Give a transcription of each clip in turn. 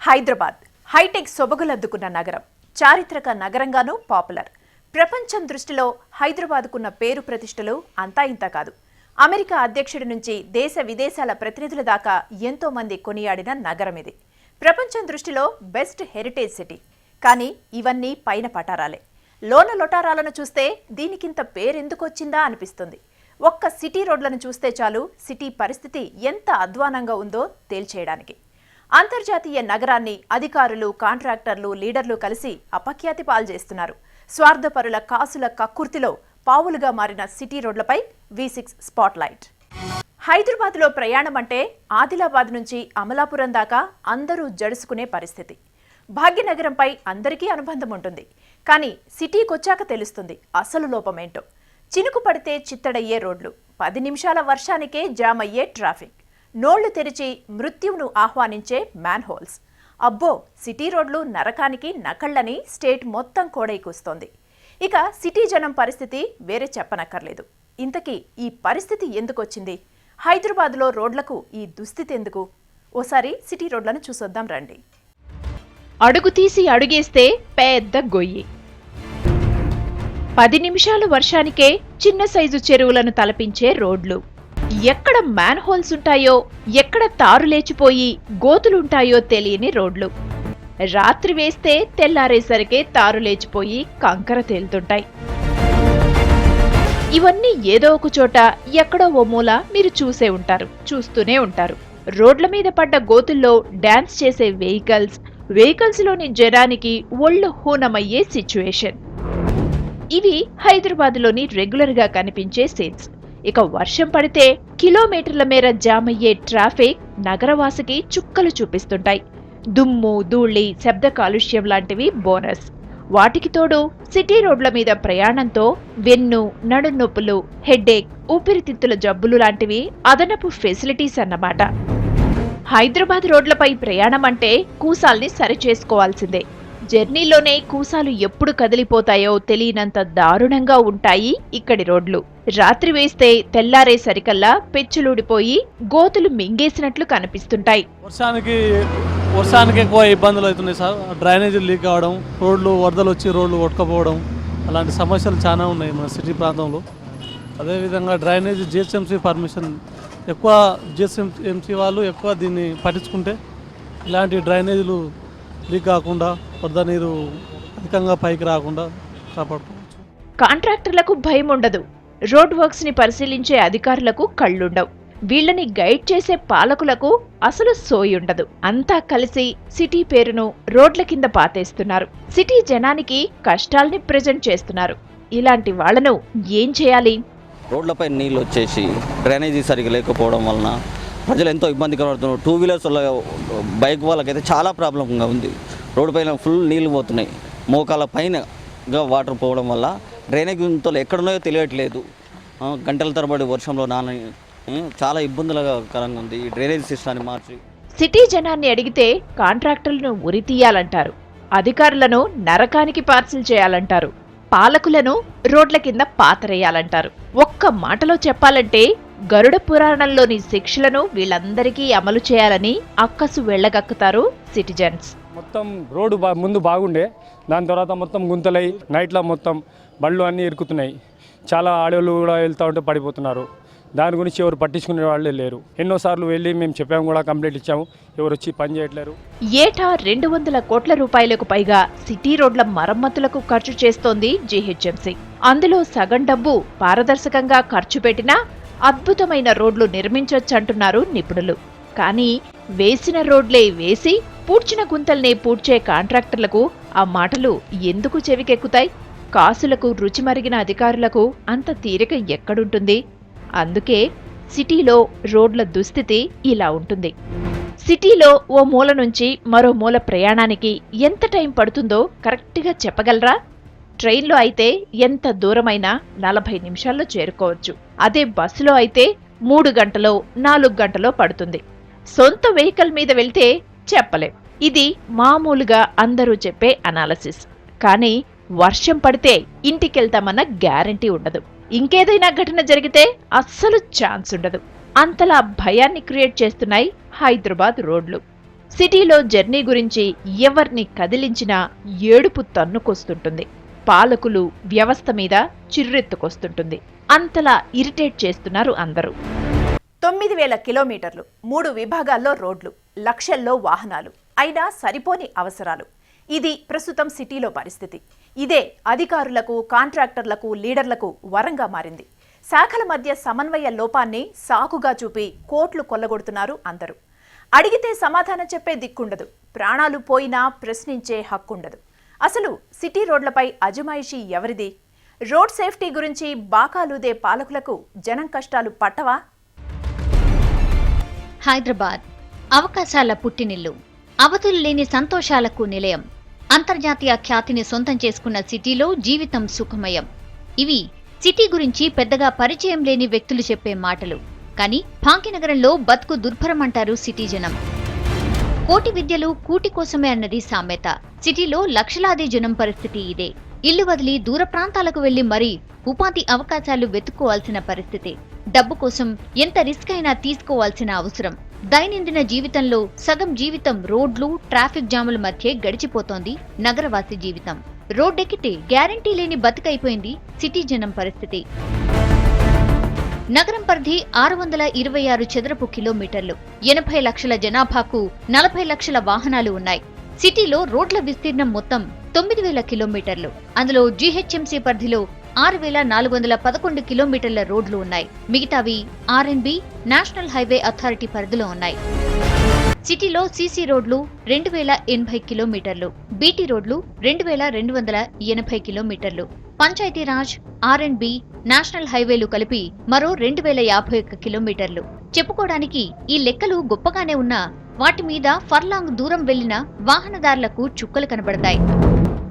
Hyderabad hitech సొబగులద్దుకున్న నగరం, చారిత్రక నగరంగానూ popular. ప్రపంచం దృష్టిలో హైదరాబాద్కున్న పేరు ప్రతిష్టలు అంతా ఇంతా కాదు. అమెరికా అధ్యక్షుడి నుంచి దేశ విదేశాల ప్రతినిధుల దాకా ఎంతో మంది కొనియాడిన నగరం ఇది. ప్రపంచం దృష్టిలో బెస్ట్ హెరిటేజ్ సిటీ. కానీ ఇవన్నీ పైన పటారాలే. లోన లొటారాలను చూస్తే దీనికింత పేరెందుకొచ్చిందా అనిపిస్తుంది. ఒక్క సిటీ రోడ్లను చూస్తే చాలు సిటీ పరిస్థితి ఎంత అధ్వానంగా ఉందో తేల్చేయడానికి. అంతర్జాతీయ నగరాన్ని అధికారులు, కాంట్రాక్టర్లు, లీడర్లు కలిసి అపఖ్యాతి పాల్చేస్తున్నారు. స్వార్థపరుల కాసుల కక్కుర్తిలో పావులుగా మారిన సిటీ రోడ్లపై V6 స్పాట్లైట్. హైదరాబాద్లో ప్రయాణం అంటే ఆదిలాబాద్ నుంచి అమలాపురం దాకా అందరూ జడుసుకునే పరిస్థితి. భాగ్యనగరంపై అందరికీ అనుబంధం ఉంటుంది. కానీ సిటీకొచ్చాక తెలుస్తుంది అసలు లోపమేంటో. చినుకు పడితే చిత్తడయ్యే రోడ్లు, 10 నిమిషాల వర్షానికే జామ్ అయ్యే ట్రాఫిక్, నోళ్లు తెరిచి మృత్యువును ఆహ్వానించే మ్యాన్ హోల్స్. అబ్బో, సిటీ రోడ్లు నరకానికి నకళ్లని స్టేట్ మొత్తం కోడై కూస్తోంది. ఇక సిటీ జనం పరిస్థితి వేరే చెప్పనక్కర్లేదు. ఇంతకీ ఈ పరిస్థితి ఎందుకొచ్చింది? హైదరాబాద్లో రోడ్లకు ఈ దుస్థితి ఎందుకు? ఓసారి సిటీ రోడ్లను చూసొద్దాం రండి. అడుగు తీసి అడుగేస్తే పెద్ద గొయ్యి. 10 నిమిషాల వర్షానికే చిన్న సైజు చెరువులను తలపించే రోడ్లు. ఎక్కడ మ్యాన్ హోల్స్ ఉంటాయో, ఎక్కడ తారు లేచిపోయి గోతులుంటాయో తెలియని రోడ్లు. రాత్రి వేస్తే తెల్లారేసరికే తారు లేచిపోయి కంకర తేలుతుంటాయి. ఇవన్నీ ఏదో ఒక చోట ఎక్కడో ఓ మూల మీరు చూసే ఉంటారు, చూస్తూనే ఉంటారు. రోడ్ల మీద పడ్డ గోతుల్లో డాన్స్ చేసే వెహికల్స్ లోని జనానికి ఒళ్ళు హూనమయ్యే సిచ్యువేషన్. ఇవి హైదరాబాద్లోని రెగ్యులర్ గా కనిపించే సీన్స్. ఇక వర్షం పడితే కిలోమీటర్ల మేర జామ్ అయ్యే ట్రాఫిక్ నగరవాసికి చుక్కలు చూపిస్తుంటాయి. దుమ్ము, ధూళి, శబ్ద కాలుష్యం లాంటివి బోనస్. వాటికి తోడు సిటీ రోడ్ల మీద ప్రయాణంతో వెన్ను, నడునొప్పులు, హెడ్ఏక్, ఊపిరితిత్తుల జబ్బులు లాంటివి అదనపు ఫెసిలిటీస్ అన్నమాట. హైదరాబాద్ రోడ్లపై ప్రయాణం అంటే కూసాల్ని సరిచేసుకోవాల్సిందే. జర్నీలోనే కూసాలు ఎప్పుడు కదిలిపోతాయో తెలియనంత దారుణంగా ఉంటాయి ఇక్కడి రోడ్లు. రాత్రి వేస్తే తెల్లారే సరికల్లా పెచ్చులూడిపోయి గోతులు మింగేసినట్లు కనిపిస్తుంటాయి. వర్షానికి ఎక్కువ ఇబ్బందులు అవుతున్నాయి సార్. డ్రైనేజీలు లీక్ అవడం, రోడ్లు వరదలు వచ్చి రోడ్లు కొట్టుకపోవడం, అలాంటి సమస్యలు చాలా ఉన్నాయి మన సిటీ ప్రాంతంలో. అదేవిధంగా డ్రైనేజీ జిహెచ్ఎంసీ పర్మిషన్ ఎక్కువ, జిహెచ్ఎంసీ వాళ్ళు ఎక్కువ దీన్ని పట్టించుకుంటే ఇలాంటి డ్రైనేజీలు లీక్ కాకుండా, వరద నీరు అధికంగా పైకి రాకుండా కాపాడుకోవచ్చు. కాంట్రాక్టర్లకు భయం ఉండదు, రోడ్ వర్క్స్ ని పరిశీలించే అధికారులకు కళ్ళుండవు, వీళ్లని గైడ్ చేసే పాలకులకు అసలు సోయుండదు. అంతా కలిసి సిటీ పేరును రోడ్ల కింద పాతేస్తున్నారు. సిటీ జనానికి కష్టాల్ని ప్రెజెంట్ చేస్తున్నారు. ఇలాంటి వాళ్లను ఏం చేయాలి? రోడ్లపై నీళ్ళు వచ్చేసి డ్రైనేజీ సరిగ్గా లేకపోవడం వలన ప్రజలు ఎంతో ఇబ్బంది పడుతున్నారు. 2 వీలర్స్ వల్ల, బైక్ వాళ్ళకైతే చాలా ప్రాబ్లంగా ఉంది. రోడ్డు పైన ఫుల్ నీళ్ళు పోతున్నాయి. మోకాల పైనగా వాటర్ పోవడం వల్ల డ్రైనేజ్ గుంతలు ఎక్కడున్నాయో తెలియట్లేదు. గంటల తరబడి వర్షంలో చాలా ఇబ్బందులకరంగా ఉంది ఈ డ్రైనేజ్ సిస్టాన్ని మార్చి. సిటీ జనాన్ని అడిగితే కాంట్రాక్టర్లను ఉరి తీయాలంటారు, అధికారులను నరకానికి పార్సిల్ చేయాలంటారు, పాలకులను రోడ్ల కింద పాతరేయాలంటారు. ఒక్క మాటలో చెప్పాలంటే గరుడ పురాణంలోని శిక్షలను వీళ్ళందరికీ అమలు చేయాలని అక్కసు వెళ్లగక్కుతారు సిటిజన్స్. మొత్తం రోడ్డు ముందు బాగుండే, దాని తర్వాత మొత్తం గుంతలై నైట్లో మొత్తం బళ్ళు అన్నీ ఇరుకుతున్నాయి. చాలా ఆడవాళ్ళు కూడా వెళ్తూ ఉంటే పడిపోతున్నారు. దాని గురించి ఎవరు పట్టించుకునే వాళ్ళే లేరు. ఎన్నోసార్లు వెళ్ళి మేము చెప్పాము కూడా, కంప్లైంట్ ఇచ్చాము, ఎవరు వచ్చి పని చేయట్లేరు. ఏటా 200 కోట్ల రూపాయలకు పైగా సిటీ రోడ్ల మరమ్మతులకు ఖర్చు చేస్తోంది జీహెచ్ఎంసీ. అందులో సగం డబ్బు పారదర్శకంగా ఖర్చు పెట్టినా అద్భుతమైన రోడ్లు నిర్మించొచ్చంటున్నారు నిపుణులు. కానీ వేసిన రోడ్లే వేసి పూడ్చిన గుంతల్నే పూడ్చే కాంట్రాక్టర్లకు ఆ మాటలు ఎందుకు చెవికెక్కుతాయి? కాసులకు రుచి మరిగిన అధికారులకు అంత తీరిక ఎక్కడుంటుంది? అందుకే సిటీలో రోడ్ల దుస్థితి ఇలా ఉంటుంది. సిటీలో ఓ మూల నుంచి మరో మూల ప్రయాణానికి ఎంత టైం పడుతుందో కరెక్ట్గా చెప్పగలరా? ట్రైన్లో అయితే ఎంత దూరమైనా 40 నిమిషాల్లో చేరుకోవచ్చు. అదే బస్సులో అయితే 3 గంటలో 4 గంటలో పడుతుంది. సొంత వెహికల్ మీద వెళ్తే చెప్పలేం. ఇది మామూలుగా అందరూ చెప్పే అనాలసిస్. కానీ వర్షం పడితే ఇంటికెళ్తామన్న గ్యారంటీ ఉండదు. ఇంకేదైనా ఘటన జరిగితే అస్సలు ఛాన్స్ ఉండదు. అంతలా భయాన్ని క్రియేట్ చేస్తున్నాయి హైదరాబాద్ రోడ్లు. సిటీలో జర్నీ గురించి ఎవరిని కదిలించినా ఏడుపు తన్నుకొస్తుంటుంది. పాలకులు వ్యవస్థ మీద చిర్రెత్తుకొస్తుంటుంది. అంతలా ఇరిటేట్ చేస్తున్నారు అందరూ. 9,000 కిలోమీటర్లు, 3 విభాగాల్లో రోడ్లు, లక్షల్లో వాహనాలు, అయినా సరిపోని అవసరాలు. ఇది ప్రస్తుతం సిటీలో పరిస్థితి. ఇదే అధికారులకు, కాంట్రాక్టర్లకు, లీడర్లకు వరంగా మారింది. శాఖల మధ్య సమన్వయ లోపాన్ని సాకుగా చూపి కోట్లు కొల్లగొడుతున్నారు అందరూ. అడిగితే సమాధానం చెప్పే దిక్కుండదు, ప్రాణాలు పోయినా ప్రశ్నించే హక్కుండదు. అసలు సిటీ రోడ్లపై అజమాయిషీ ఎవరిది? రోడ్ సేఫ్టీ గురించి బాకాలూదే పాలకులకు జనం కష్టాలు పట్టవా? హైదరాబాద్ అవకాశాల పుట్టినిల్లు, అవధులు లేని సంతోషాలకు నిలయం. అంతర్జాతీయ ఖ్యాతిని సొంతం చేసుకున్న సిటీలో జీవితం సుఖమయం. ఇవి సిటీ గురించి పెద్దగా పరిచయం లేని వ్యక్తులు చెప్పే మాటలు. కానీ భాగ్యనగరంలో బతుకు దుర్భరమంటారు సిటీ జనం. కోటి విద్యలు కూటి కోసమే అన్నది సామెత. సిటీలో లక్షలాది జనం పరిస్థితి ఇదే. ఇల్లు వదిలి దూర ప్రాంతాలకు వెళ్లి మరీ ఉపాధి అవకాశాలు వెతుక్కోవాల్సిన పరిస్థితి. డబ్బు కోసం ఎంత రిస్క్ అయినా తీసుకోవాల్సిన అవసరం. దైనందిన జీవితంలో సగం జీవితం రోడ్లు, ట్రాఫిక్ జాముల మధ్య గడిచిపోతోంది నగరవాసి జీవితం. రోడ్డెక్కితే గ్యారంటీ లేని బతుకైపోయింది సిటీ జనం పరిస్థితి. నగరం పరిధి 626 చదరపు కిలోమీటర్లు, 80 లక్షల జనాభాకు 40 లక్షల వాహనాలు ఉన్నాయి. సిటీలో రోడ్ల విస్తీర్ణం మొత్తం 9,000 కిలోమీటర్లు. అందులో జీహెచ్ఎంసీ పరిధిలో 6,411 కిలోమీటర్ల రోడ్లు ఉన్నాయి. మిగతావి ఆర్ఎన్బి, నేషనల్ హైవే అథారిటీ పరిధిలో ఉన్నాయి. సిటీలో సీసీ రోడ్లు 2,080 కిలోమీటర్లు, బీటీ రోడ్లు 2,280 కిలోమీటర్లు, పంచాయతీరాజ్, ఆర్ఎన్బి, నేషనల్ హైవేలు కలిపి మరో 2,051 కిలోమీటర్లు. చెప్పుకోవడానికి ఈ లెక్కలు గొప్పగానే ఉన్నా వాటి మీద ఫర్లాంగ్ దూరం వెళ్లిన వాహనదారులకు చుక్కలు కనబడతాయి.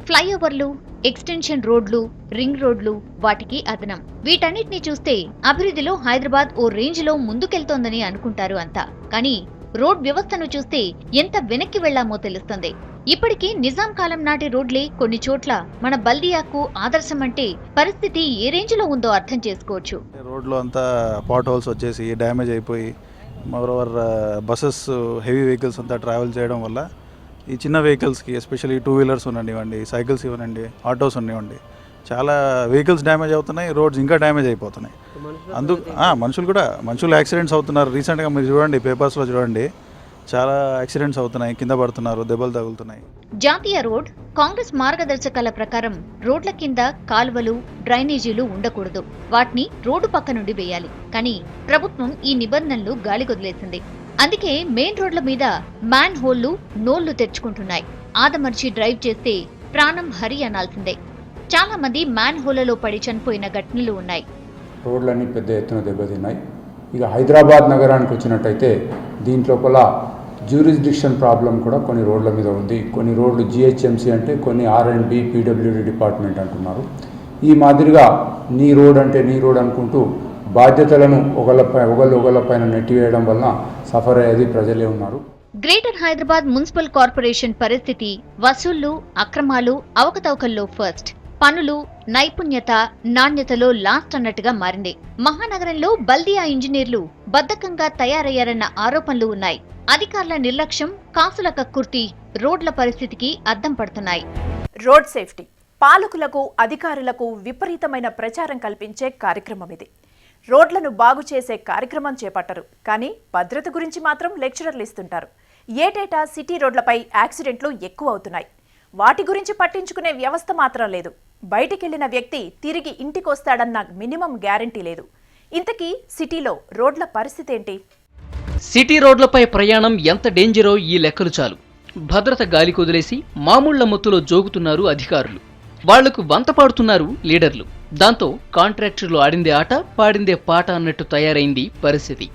ఫ్లైఓవర్లు, ఎక్స్టెన్షన్ రోడ్లు, రింగ్ రోడ్లు వాటికి అదనం. వీటన్నిటినీ చూస్తే అభివృద్ధిలో హైదరాబాద్ ఓ రేంజ్లో ముందుకెళ్తోందని అనుకుంటారు అంతా. కానీ రోడ్ వ్యవస్థను చూస్తే ఎంత వెనక్కి వెళ్లామో తెలుస్తుంది. ఇప్పటికీ నిజాం కాలం నాటి రోడ్లే కొన్ని చోట్ల మన బల్దియాకు ఆదర్శం అంటే పరిస్థితి ఏ రేంజ్లో ఉందో అర్థం చేసుకోవచ్చు. రోడ్లో అంతా పాట్ హోల్స్ వచ్చేసి డ్యామేజ్ అయిపోయి, మోరోవర్ బస్సెస్, హెవీ వెహికల్స్ అంతా ట్రావెల్ చేయడం వల్ల ఈ చిన్న వెహికల్స్కి, ఎస్పెషల్లీ 2 వీలర్స్ ఉన్ననివ్వండి, సైకిల్స్ ఇవ్వనండి, ఆటోస్ ఉన్నివ్వండి, చాలా వెహికల్స్ డ్యామేజ్ అవుతున్నాయి, రోడ్స్ ఇంకా డ్యామేజ్ అయిపోతున్నాయి. మనుషులు యాక్సిడెంట్స్ అవుతున్నారు. రీసెంట్గా మీరు చూడండి, పేపర్స్లో చూడండి, చాలా యాక్సిడెంట్స్ అవుతున్నాయి, కింద పడుతున్నారు, దెబ్బలు తగులుతున్నాయి. జాతీయ రోడ్ కాంగ్రెస్ మార్గదర్శకాల ప్రకారం రోడ్ల కింద కాలువలు, డ్రైనేజీలు ఉండకూడదు. వాటిని రోడ్డు పక్క నుండి వేయాలి. కానీ ప్రభుత్వం ఈ నిబంధనలు గాలికొదిలేసింది. అందుకే మెయిన్ రోడ్ల మీద మ్యాన్ హోళ్లు నోళ్లు తెరుచుకుంటున్నాయి. ఆదమర్చి డ్రైవ్ చేస్తే ప్రాణం హరి అనాల్సిందే. చాలా మంది మ్యాన్ హోళ్లలో పడి చనిపోయిన ఘటనలు ఉన్నాయి. రోడ్లన్నీ పెద్ద ఎత్తున దెబ్బతిన్నాయి. ఇక హైదరాబాద్ నగరానికి వచ్చినట్టయితే దీంట్లోపల జ్యూరిస్డిక్షన్ ప్రాబ్లం కూడా కొన్ని రోడ్ల మీద ఉంది. కొన్ని రోడ్లు జిహెచ్ఎంసీ అంటే, కొన్ని ఆర్ఎండ్బి, పీడబ్ల్యూడి డిపార్ట్మెంట్ అంటున్నారు. ఈ మాదిరిగా నీ రోడ్ అంటే నీ రోడ్ అనుకుంటూ బాధ్యతలను ఒకళ్ళపైన నెట్టివేయడం వలన సఫర్ అయ్యేది ప్రజలే ఉన్నారు. గ్రేటర్ హైదరాబాద్ మున్సిపల్ కార్పొరేషన్ పరిస్థితి వసూళ్లు, అక్రమాలు, అవకతవకల్లో ఫస్ట్. పనులు, నైపుణ్యత, నాణ్యతలో లాస్ట్ అన్నట్టుగా మారింది. మహానగరంలో బల్దియా ఇంజనీర్లు బద్ధకంగా తయారయ్యారన్న ఆరోపణలు ఉన్నాయి. అధికారుల నిర్లక్ష్యం, కాసుల కక్కుర్తి రోడ్ల పరిస్థితికి అద్దం పడుతున్నాయి. రోడ్ సేఫ్టీ పాలకులకు, అధికారులకు విపరీతమైన ప్రచారం కల్పించే కార్యక్రమం ఇది. రోడ్లను బాగు చేసే కార్యక్రమం చేపట్టరు, కానీ భద్రత గురించి మాత్రం లెక్చరర్లు ఇస్తుంటారు. ఏటేటా సిటీ రోడ్లపై యాక్సిడెంట్లు ఎక్కువ అవుతున్నాయి. వాటి గురించి పట్టించుకునే వ్యవస్థ మాత్రం లేదు. బయటికెళ్లిన వ్యక్తి తిరిగి ఇంటికొస్తాడన్న మినిమం గ్యారంటీ లేదు. ఇంతకీ సిటీలో రోడ్ల పరిస్థితి ఏంటి? సిటీ రోడ్లపై ప్రయాణం ఎంత డేంజరో ఈ లెక్కలు చాలు. భద్రత గాలి కొదిలేసి మామూళ్ల మొత్తులో జోగుతున్నారు అధికారులు. వాళ్లకు వంత పాడుతున్నారు లీడర్లు. దాంతో కాంట్రాక్టర్లు ఆడిందే ఆట, పాడిందే పాట అన్నట్టు తయారైంది పరిస్థితి.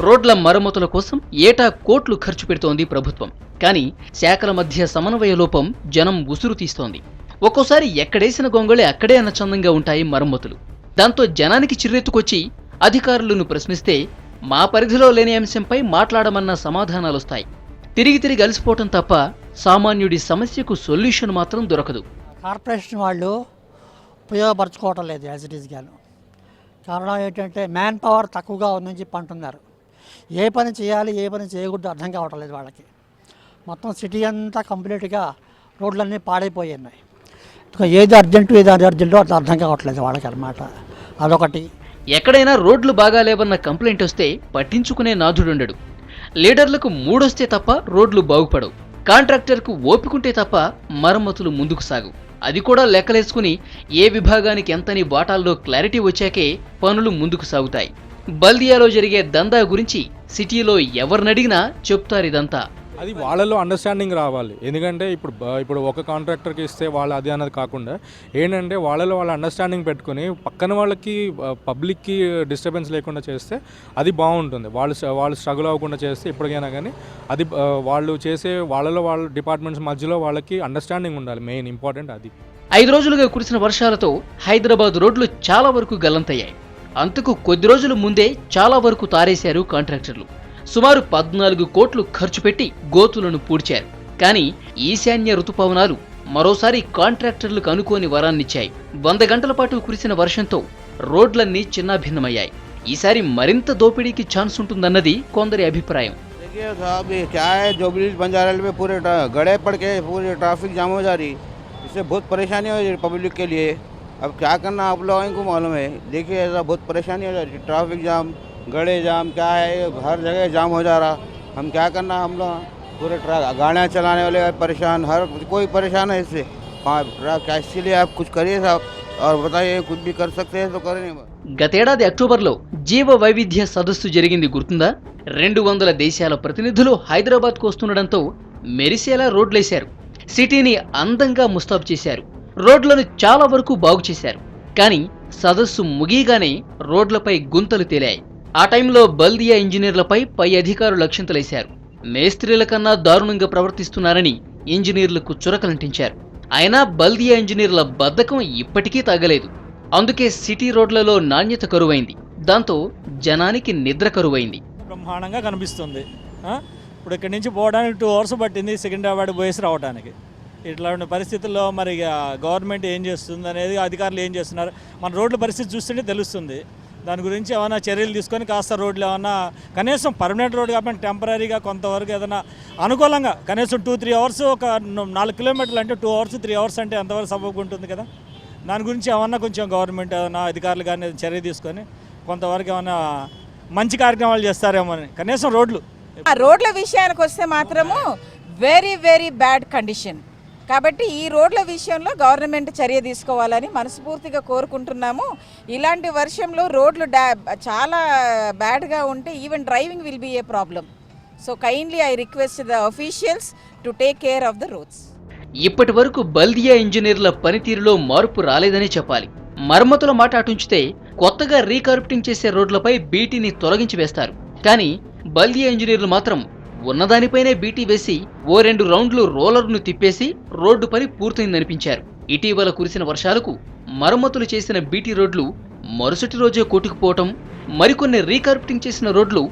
రోడ్ల మరమ్మతుల కోసం ఏటా కోట్లు ఖర్చు పెడుతోంది ప్రభుత్వం. కానీ శాఖల మధ్య సమన్వయ లోపం జనం ఉసురు తీస్తోంది. ఒక్కోసారి ఎక్కడేసిన గొంగళి అక్కడే అన్న చందంగా ఉంటాయి మరమ్మతులు. దాంతో జనానికి చిర్రెత్తుకొచ్చి అధికారులను ప్రశ్నిస్తే మా పరిధిలో లేని అంశంపై మాట్లాడమన్న సమాధానాలొస్తాయి. తిరిగి అలసిపోవటం తప్ప సామాన్యుడి సమస్యకు సొల్యూషన్ మాత్రం దొరకదు. కార్పొరేషన్ వాళ్ళు ఉపయోగపరచుకోవటం లేదు యాజ్ ఇట్ ఈస్ గాను. కారణం ఏంటంటే మ్యాన్ పవర్ తక్కువగా ఉందని చెప్పి అంటున్నారు. ఏ పని చేయాలి ఏ పని చేయకూడదు అర్థం కావట్లేదు వాళ్ళకి. మొత్తం సిటీ అంతా కంప్లీట్గా రోడ్లన్నీ పాడైపోయి ఉన్నాయి. ఏది అర్జెంటు ఏది అర్జెంటో అట్లా అర్థం కావట్లేదు వాళ్ళకి అన్నమాట. అదొకటి. ఎక్కడైనా రోడ్లు బాగా లేవన్న కంప్లైంట్ వస్తే పట్టించుకునే నాథుడుండడు. లీడర్లకు మూడొస్తే తప్ప రోడ్లు బాగుపడవు. కాంట్రాక్టర్కు ఓపికంటే తప్ప మరమ్మతులు ముందుకు సాగు. అది కూడా లెక్కలేసుకుని ఏ విభాగానికి ఎంతని వాటాల్లో క్లారిటీ వచ్చాకే పనులు ముందుకు సాగుతాయి. బల్దియాలో జరిగే దందా గురించి సిటీలో ఎవరినడిగినా చెప్తారిదంతా. అది వాళ్ళలో అండర్స్టాండింగ్ రావాలి. ఎందుకంటే ఇప్పుడు ఒక కాంట్రాక్టర్కి ఇస్తే వాళ్ళు అది అన్నది కాకుండా ఏంటంటే వాళ్ళలో వాళ్ళ అండర్స్టాండింగ్ పెట్టుకుని పక్కన వాళ్ళకి పబ్లిక్కి డిస్టర్బెన్స్ లేకుండా చేస్తే అది బాగుంటుంది. వాళ్ళు స్ట్రగుల్ అవ్వకుండా చేస్తే ఇప్పటికైనా కానీ అది వాళ్ళు చేసే వాళ్ళలో వాళ్ళ డిపార్ట్మెంట్స్ మధ్యలో వాళ్ళకి అండర్స్టాండింగ్ ఉండాలి. మెయిన్ ఇంపార్టెంట్ అది. 5 రోజులుగా కురిసిన వర్షాలతో హైదరాబాద్ రోడ్లు చాలా వరకు గల్లంతయ్యాయి. అంతకు కొద్ది రోజుల ముందే చాలా వరకు తారేశారు కాంట్రాక్టర్లు. సుమారు 14 కోట్లు ఖర్చు పెట్టి గోతులను పూడ్చారు. కానీ ఈశాన్య ఋతుపవనాలు మరోసారి కాంట్రాక్టర్లకు అనుకోని వరాన్నిచ్చాయి. 100 గంటల పాటు కురిసిన వర్షంతో రోడ్లన్నీ చిన్నాభిన్నమయ్యాయి. ఈసారి మరింత దోపిడీకి ఛాన్స్ ఉంటుందన్నది కొందరి అభిప్రాయం. इससे बहुत परेशानी हो रही है पब्लिक के लिए. अब क्या करना आप लोगों को मालूम है. देखिए ऐसा बहुत परेशानी हो जा रही है. ट्रैफिक जाम, गड़े जाम, क्या है हर जगह जाम हो जा रहा. हम क्या करना, हम लोग पूरे गाड़ियाँ चलाने वाले परेशान, हर कोई परेशान है इससे. क्या इसके लिए आप कुछ करिए साहब और बताइए. कुछ भी कर सकते हैं तो करें. గతేడాది అక్టోబర్లో జీవ వైవిధ్య సదస్సు జరిగింది గుర్తుందా? 200 దేశాల ప్రతినిధులు హైదరాబాద్కు వస్తుండడంతో మెరిసేలా రోడ్లేశారు. సిటీని అందంగా ముస్తాబు చేశారు. రోడ్లను చాలా వరకు బాగు చేశారు. కానీ సదస్సు ముగియగానే రోడ్లపై గుంతలు తేలాయి. ఆ టైంలో బల్దియా ఇంజనీర్లపై పై అధికారులు అక్షింతలేశారు. మేస్త్రీల కన్నా దారుణంగా ప్రవర్తిస్తున్నారని ఇంజనీర్లకు చురకలంటించారు. అయినా బల్దియా ఇంజనీర్ల బద్ధకం ఇప్పటికీ తగ్గలేదు. అందుకే సిటీ రోడ్లలో నాణ్యత కరువైంది. దాంతో జనానికి నిద్ర కరువైంది. బ్రహ్మాండంగా కనిపిస్తుంది. ఇప్పుడు ఇక్కడి నుంచి పోవడానికి 2 hours పట్టింది సికింద్రాబాద్ పోయేసి రావడానికి. ఇట్లాంటి పరిస్థితుల్లో మరి గవర్నమెంట్ ఏం చేస్తుంది అనేది, అధికారులు ఏం చేస్తున్నారు, మన రోడ్ల పరిస్థితి చూస్తుంటే తెలుస్తుంది. దాని గురించి ఏమైనా చర్యలు తీసుకొని కాస్త రోడ్లు ఏమన్నా కనీసం పర్మనెంట్ రోడ్ కాబట్టి టెంపరీగా కొంతవరకు ఏదైనా అనుకూలంగా కనీసం 2-3 hours, ఒక 4 కిలోమీటర్లు అంటే 2 hours 3 hours అంటే ఎంతవరకు సబబు ఉంటుంది కదా. దాని గురించి ఏమన్నా కొంచెం గవర్నమెంట్ ఏదైనా అధికారులు కానీ చర్య తీసుకొని కొంతవరకు ఏమైనా మంచి కార్యక్రమాలు చేస్తారేమో అని. కనీసం రోడ్ల విషయానికి వస్తే మాత్రము వెరీ వెరీ బ్యాడ్ కండిషన్. కాబట్టి ఈ రోడ్ల విషయంలో గవర్నమెంట్ చర్య తీసుకోవాలని మనస్ఫూర్తిగా కోరుకుంటున్నాము. ఇలాంటి వర్షంలో రోడ్లు చాలా బ్యాడ్గా ఉంటే even driving will be a problem. So kindly I request the officials to take care of the roads. ఇప్పటి వరకు బల్దియా ఇంజనీర్ల పనితీరులో మార్పు రాలేదని చెప్పాలి. మరమ్మతుల మాట అటుంచితే కొత్తగా రీకార్పెటింగ్ చేసే రోడ్లపై బీటీని తొలగించి వేస్తారు. కానీ బల్దియా ఇంజనీర్లు మాత్రం ఉన్నదానిపైనే బీటీ వేసి 2 రౌండ్లు రోలర్ను తిప్పేసి రోడ్డు పని పూర్తయిందనిపించారు. ఇటీవల కురిసిన వర్షాలకు మరమ్మతులు చేసిన బీటీ రోడ్లు మరుసటి రోజే కొట్టుకుపోవటం, మరికొన్ని రీకార్పెటింగ్ చేసిన రోడ్లు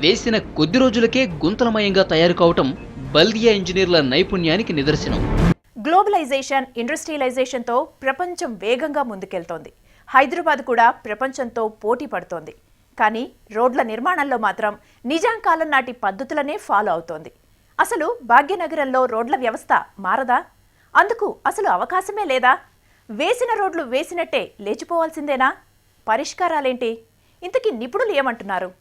వేసిన కొద్ది రోజులకే గుంతలమయంగా తయారు కావటం బల్దియా ఇంజనీర్ల నైపుణ్యానికి నిదర్శనం. గ్లోబలైజేషన్, ఇండస్ట్రియలైజేషన్తో ప్రపంచం వేగంగా ముందుకెళ్తోంది. హైదరాబాద్ కూడా ప్రపంచంతో పోటీ పడుతోంది. కానీ రోడ్ల నిర్మాణంలో మాత్రం నిజాం కాలం నాటి పద్ధతులనే ఫాలో అవుతోంది. అసలు భాగ్యనగరంలో రోడ్ల వ్యవస్థ మారదా? అందుకు అసలు అవకాశమే లేదా? వేసిన రోడ్లు వేసినట్టే లేచిపోవాల్సిందేనా? పరిష్కారాలేంటి? ఇంతకీ నిపుణులు ఏమంటున్నారు?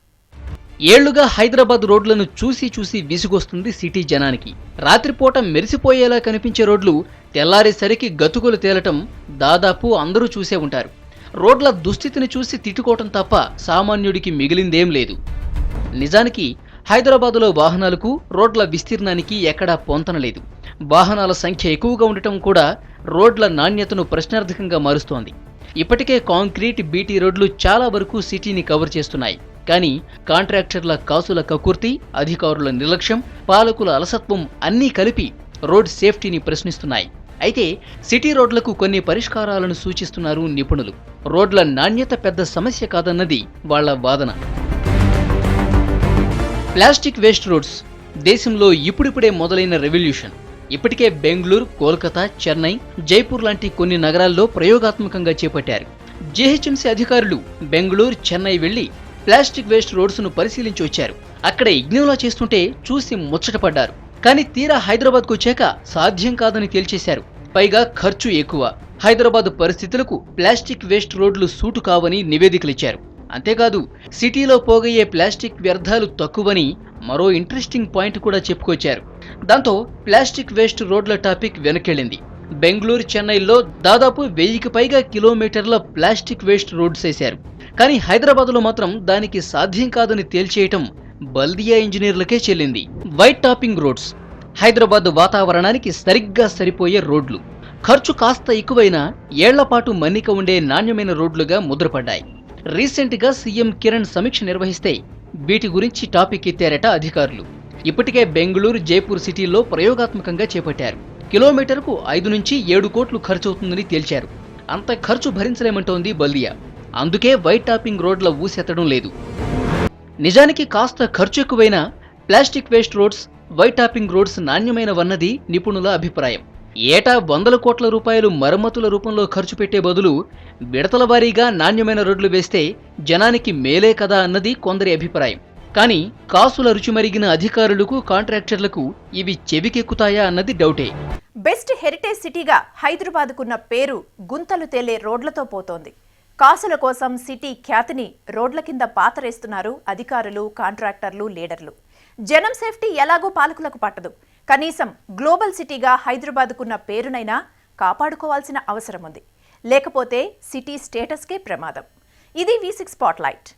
ఏళ్లుగా హైదరాబాద్ రోడ్లను చూసి చూసి విసుగొస్తుంది సిటీ జనానికి. రాత్రిపూట మెరిసిపోయేలా కనిపించే రోడ్లు తెల్లారేసరికి గతుకులు తేలటం దాదాపు అందరూ చూసే ఉంటారు. రోడ్ల దుస్థితిని చూసి తిట్టుకోవటం తప్ప సామాన్యుడికి మిగిలిందేం లేదు. నిజానికి హైదరాబాదులో వాహనాలకు రోడ్ల విస్తీర్ణానికి ఎక్కడా పొంతనలేదు. వాహనాల సంఖ్య ఎక్కువగా ఉండటం కూడా రోడ్ల నాణ్యతను ప్రశ్నార్థకంగా మారుస్తోంది. ఇప్పటికే కాంక్రీట్, బీటీ రోడ్లు చాలా వరకు సిటీని కవర్ చేస్తున్నాయి. కానీ కాంట్రాక్టర్ల కాసుల కకుర్తి, అధికారుల నిర్లక్ష్యం, పాలకుల అలసత్వం అన్నీ కలిపి రోడ్ సేఫ్టీని ప్రశ్నిస్తున్నాయి. అయితే సిటీ రోడ్లకు కొన్ని పరిష్కారాలను సూచిస్తున్నారు నిపుణులు. రోడ్ల నాణ్యత పెద్ద సమస్య కాదన్నది వాళ్ల వాదన. ప్లాస్టిక్ వేస్ట్ రోడ్స్ దేశంలో ఇప్పుడిప్పుడే మొదలైన రెవల్యూషన్. ఇప్పటికే బెంగళూరు, కోల్కతా, చెన్నై, జైపూర్ లాంటి కొన్ని నగరాల్లో ప్రయోగాత్మకంగా చేపట్టారు. జీహెచ్ఎంసీ అధికారులు బెంగళూరు, చెన్నై వెళ్లి ప్లాస్టిక్ వేస్ట్ రోడ్స్ను పరిశీలించి వచ్చారు. అక్కడ యజ్ఞంలా చేస్తుంటే చూసి ముచ్చటపడ్డారు. కానీ తీరా హైదరాబాద్కు వచ్చాక సాధ్యం కాదని తేల్చేశారు. పైగా ఖర్చు ఎక్కువ. హైదరాబాద్ పరిస్థితులకు ప్లాస్టిక్ వేస్ట్ రోడ్లు సూటు కావని నివేదికలిచ్చారు. అంతేకాదు సిటీలో పోగయ్యే ప్లాస్టిక్ వ్యర్థాలు తక్కువని మరో ఇంట్రెస్టింగ్ పాయింట్ కూడా చెప్పుకొచ్చారు. దాంతో ప్లాస్టిక్ వేస్ట్ రోడ్ల టాపిక్ వెనకెళ్ళింది. బెంగళూరు, చెన్నైలో దాదాపు 1000కి పైగా కిలోమీటర్ల ప్లాస్టిక్ వేస్ట్ రోడ్స్ వేశారు. కానీ హైదరాబాద్లో మాత్రం దానికి సాధ్యం కాదని తేల్చేయటం బల్దియా ఇంజనీర్లకే చెల్లింది. వైట్ టాపింగ్ రోడ్స్ హైదరాబాద్ వాతావరణానికి సరిగ్గా సరిపోయే రోడ్లు. ఖర్చు కాస్త ఎక్కువైనా ఏళ్లపాటు మన్నిక ఉండే నాణ్యమైన రోడ్లుగా ముద్రపడ్డాయి. రీసెంట్గా సీఎం కిరణ్ సమీక్ష నిర్వహిస్తే వీటి గురించి టాపిక్ ఎత్తారట అధికారులు. ఇప్పటికే బెంగళూరు, జైపూర్ సిటీల్లో ప్రయోగాత్మకంగా చేపట్టారు. కిలోమీటర్కు 5 నుంచి 7 కోట్లు ఖర్చవుతుందని తేల్చారు. అంత ఖర్చు భరించలేమంటోంది బల్దియా. అందుకే వైట్ టాపింగ్ రోడ్ల ఊసెత్తడం లేదు. నిజానికి కాస్త ఖర్చు ఎక్కువైనా plastic waste roads, white topping roads నాణ్యమైనవన్నది నిపుణుల అభిప్రాయం. ఏటా 100 కోట్ల రూపాయలు మరమ్మతుల రూపంలో ఖర్చు పెట్టే బదులు విడతల వారీగా నాణ్యమైన రోడ్లు వేస్తే జనానికి మేలే కదా అన్నది కొందరి అభిప్రాయం. కానీ కాసుల రుచి మరిగిన అధికారులకు, కాంట్రాక్టర్లకు ఇవి చెవికెక్కుతాయా అన్నది డౌటే. బెస్ట్ హెరిటేజ్ సిటీగా హైదరాబాద్కున్న పేరు గుంతలు తేలే రోడ్లతో పోతోంది. కాసుల కోసం సిటీ ఖ్యాతిని రోడ్ల కింద పాతరేస్తున్నారు అధికారులు, కాంట్రాక్టర్లు, లీడర్లు. జనం సేఫ్టీ ఎలాగో పాలకులకు పట్టదు. కనీసం గ్లోబల్ సిటీగా హైదరాబాద్కున్న పేరునైనా కాపాడుకోవాల్సిన అవసరం ఉంది. లేకపోతే సిటీ స్టేటస్కే ప్రమాదం. ఇది V6 స్పాట్లైట్.